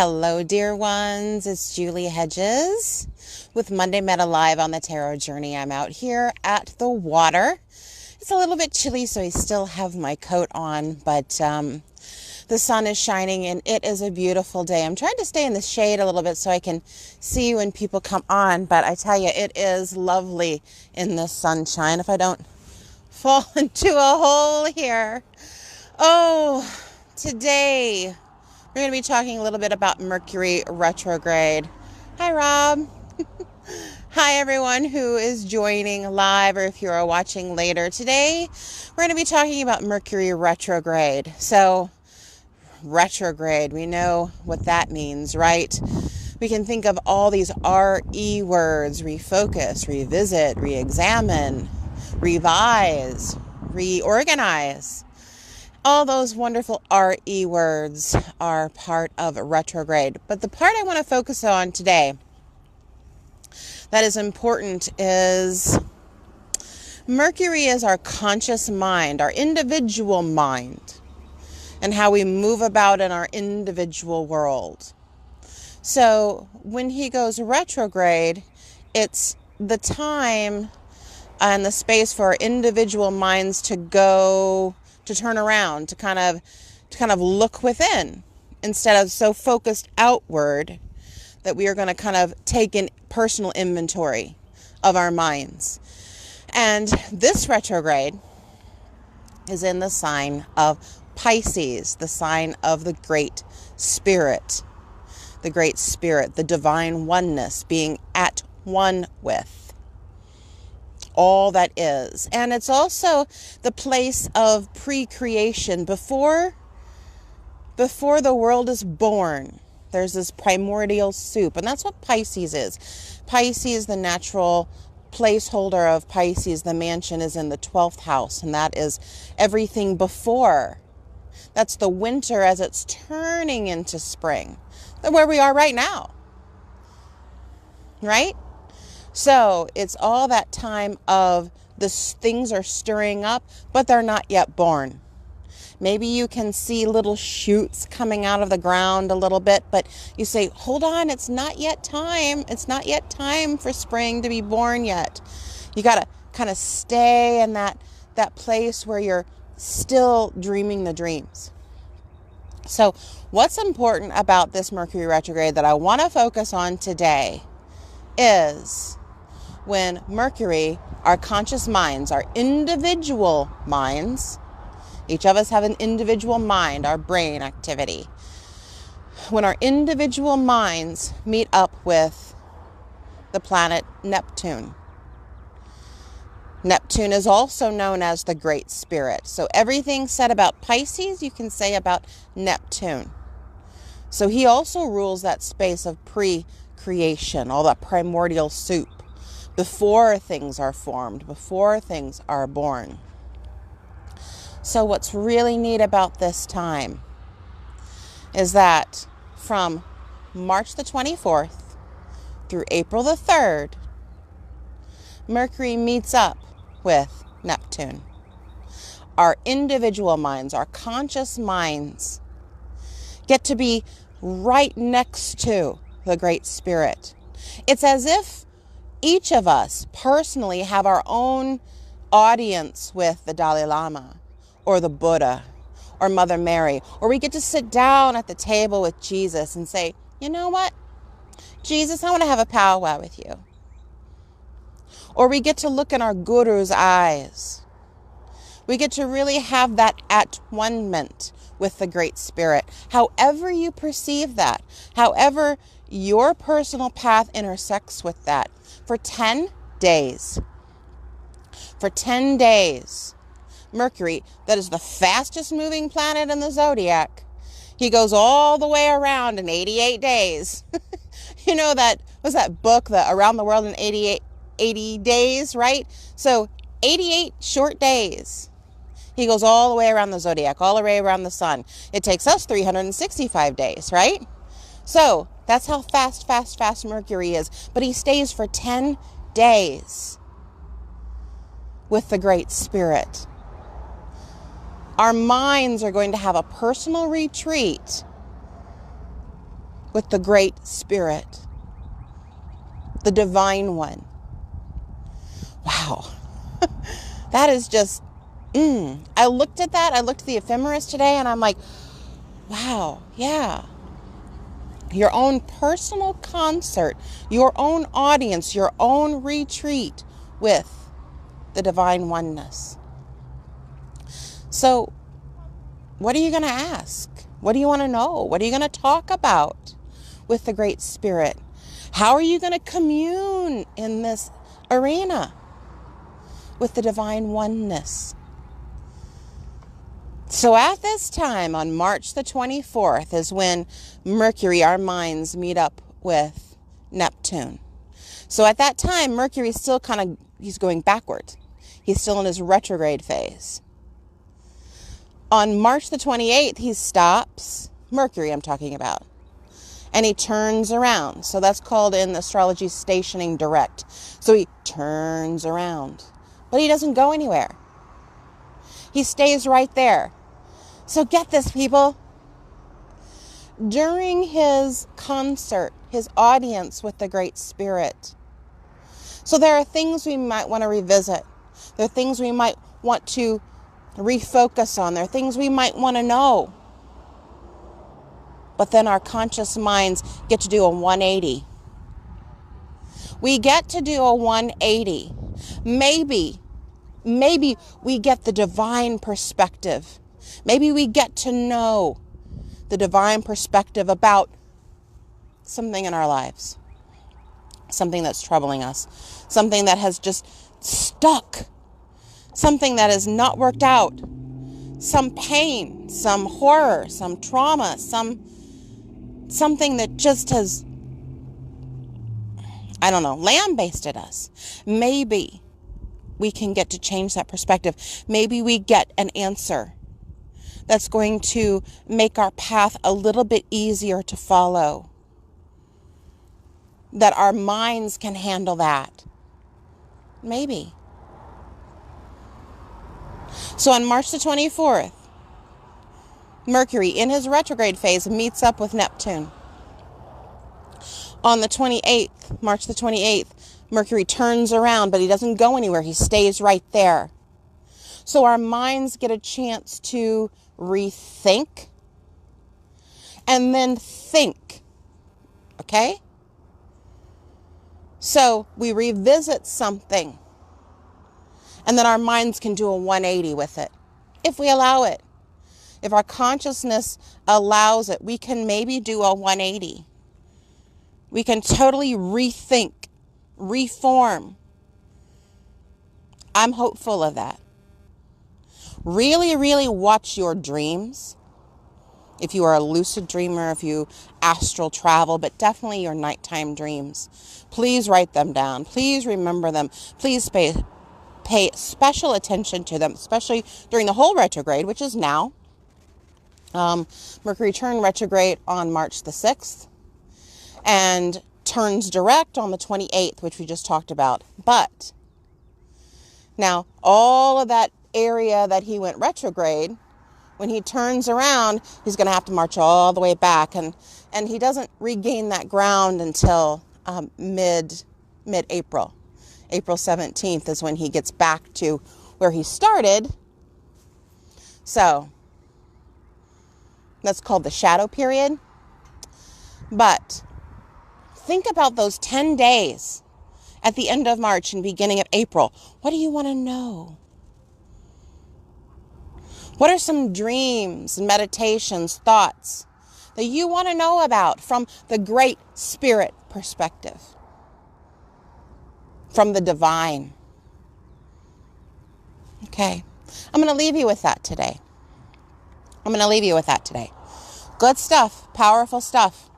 Hello, dear ones. It's Julie Hedges with Monday Metta Live on the Tarot Journey. I'm out here at the water. It's a little bit chilly, so I still have my coat on, but the sun is shining and it is a beautiful day. I'm trying to stay in the shade a little bit so I can see when people come on, but I tell you, it is lovely in this sunshine. If I don't fall into a hole here. Oh, today we're going to be talking a little bit about Mercury Retrograde. Hi, Rob. Hi, everyone who is joining live or if you're watching later. Today, we're going to be talking about Mercury Retrograde. So, retrograde, we know what that means, right? We can think of all these RE words: refocus, revisit, re-examine, revise, reorganize. All those wonderful RE words are part of retrograde. But the part I want to focus on today that is important is Mercury is our conscious mind, our individual mind, and how we move about in our individual world. So when he goes retrograde, it's the time and the space for our individual minds to turn around, to kind of look within instead of so focused outward, that we are going to kind of take in personal inventory of our minds. And this retrograde is in the sign of Pisces, the sign of the Great Spirit, the divine oneness, being at one with all that is. And it's also the place of pre-creation. Before the world is born, there's this primordial soup, and that's what Pisces is. Pisces, the natural placeholder of Pisces, the mansion is in the 12th house, and that is everything before. That's the winter as it's turning into spring, where we are right now, right? So it's all that time of the things are stirring up, but they're not yet born. Maybe you can see little shoots coming out of the ground a little bit, but you say, hold on, it's not yet time. It's not yet time for spring to be born yet. You got to kind of stay in that place where you're still dreaming the dreams. So what's important about this Mercury retrograde that I want to focus on today is when Mercury, our conscious minds, our individual minds, each of us have an individual mind, our brain activity. When our individual minds meet up with the planet Neptune. Neptune is also known as the Great Spirit. So everything said about Pisces, you can say about Neptune. So he also rules that space of pre-creation, all that primordial soup, before things are formed, before things are born. So what's really neat about this time is that from March the 24th through April the 3rd, Mercury meets up with Neptune. Our individual minds, our conscious minds, get to be right next to the Great Spirit. It's as if each of us personally have our own audience with the Dalai Lama or the Buddha or Mother Mary, or we get to sit down at the table with Jesus and say, you know what, Jesus, I want to have a powwow with you. Or we get to look in our guru's eyes. We get to really have that at-one-ment with the Great Spirit. However you perceive that, however your personal path intersects with that, for 10 days. For 10 days, Mercury, that is the fastest moving planet in the zodiac, he goes all the way around in 88 days. You know, that was that book, the Around the World in 80 days, right? So 88 short days. He goes all the way around the zodiac, all the way around the sun. It takes us 365 days, right? So that's how fast Mercury is. But he stays for 10 days with the Great Spirit. Our minds are going to have a personal retreat with the Great Spirit, the Divine One. Wow. That is just, I looked at that. I looked at the ephemeris today and I'm like, wow, yeah. Your own personal concert, your own audience, your own retreat with the Divine Oneness. So, what are you going to ask? What do you want to know? What are you going to talk about with the Great Spirit? How are you going to commune in this arena with the Divine Oneness? So at this time, on March the 24th, is when Mercury, our minds, meet up with Neptune. So at that time, Mercury is still he's going backwards. He's still in his retrograde phase. On March the 28th, he stops, Mercury I'm talking about, and he turns around. So that's called in astrology stationing direct. So he turns around, but he doesn't go anywhere. He stays right there. So get this, people. During his concert, his audience with the Great Spirit, so there are things we might want to revisit. There are things we might want to refocus on. There are things we might want to know. But then our conscious minds get to do a 180. We get to do a 180. Maybe we get the divine perspective. Maybe we get to know the divine perspective about something in our lives. Something that's troubling us. Something that has just stuck. Something that has not worked out. Some pain, some horror, some trauma, something that just has, lambasted us. Maybe we can get to change that perspective. Maybe we get an answer that's going to make our path a little bit easier to follow. That our minds can handle that. Maybe. So on March the 24th, Mercury in his retrograde phase meets up with Neptune. On the 28th, March the 28th, Mercury turns around, but he doesn't go anywhere. He stays right there. So our minds get a chance to rethink and then think. Okay? So we revisit something and then our minds can do a 180 with it if we allow it. If our consciousness allows it, we can maybe do a 180. We can totally rethink, reform. I'm hopeful of that. Really, really watch your dreams. If you are a lucid dreamer, if you astral travel, but definitely your nighttime dreams. Please write them down. Please remember them. Please pay special attention to them, especially during the whole retrograde, which is now. Mercury turned retrograde on March the 6th and turns direct on the 28th, which we just talked about. But now all of that area that he went retrograde, when he turns around, he's going to have to march all the way back. And he doesn't regain that ground until mid-April. April 17th is when he gets back to where he started. So that's called the shadow period. But think about those 10 days at the end of March and beginning of April. What do you want to know? What are some dreams, meditations, thoughts that you want to know about from the Great Spirit perspective? From the divine. Okay. I'm going to leave you with that today. Good stuff. Powerful stuff.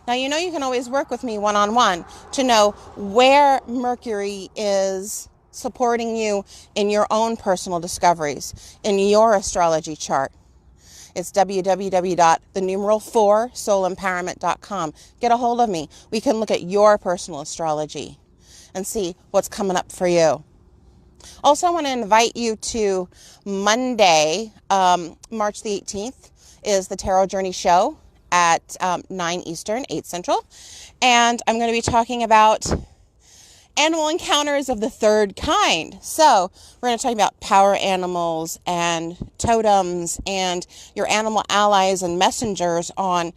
Now, you know you can always work with me one-on-one to know where Mercury is supporting you in your own personal discoveries, in your astrology chart. It's www.4soulempowerment.com. Get a hold of me. We can look at your personal astrology and see what's coming up for you. Also, I want to invite you to Monday, March the 18th, is the Tarot Journey Show at 9 Eastern, 8 Central. And I'm going to be talking about animal encounters of the third kind. So we're going to talk about power animals and totems and your animal allies and messengers on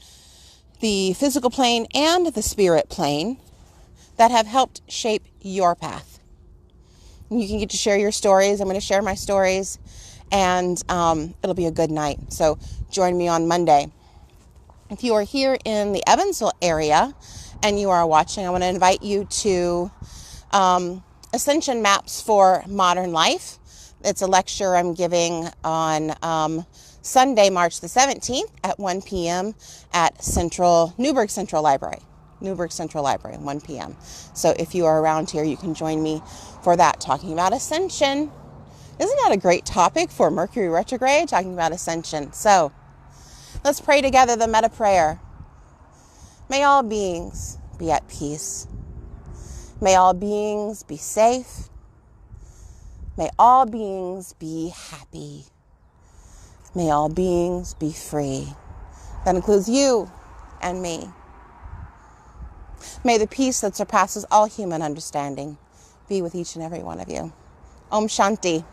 the physical plane and the spirit plane that have helped shape your path. You can get to share your stories. I'm going to share my stories, and it'll be a good night. So join me on Monday. If you are here in the Evansville area and you are watching, I want to invite you to Ascension Maps for Modern Life. It's a lecture I'm giving on Sunday, March the 17th at 1 p.m. at Newburgh Central Library, 1 p.m. So if you are around here, you can join me for that, talking about Ascension. Isn't that a great topic for Mercury Retrograde, talking about Ascension? So let's pray together the Metta prayer. May all beings be at peace. May all beings be safe. May all beings be happy. May all beings be free. That includes you and me. May the peace that surpasses all human understanding be with each and every one of you. Om Shanti.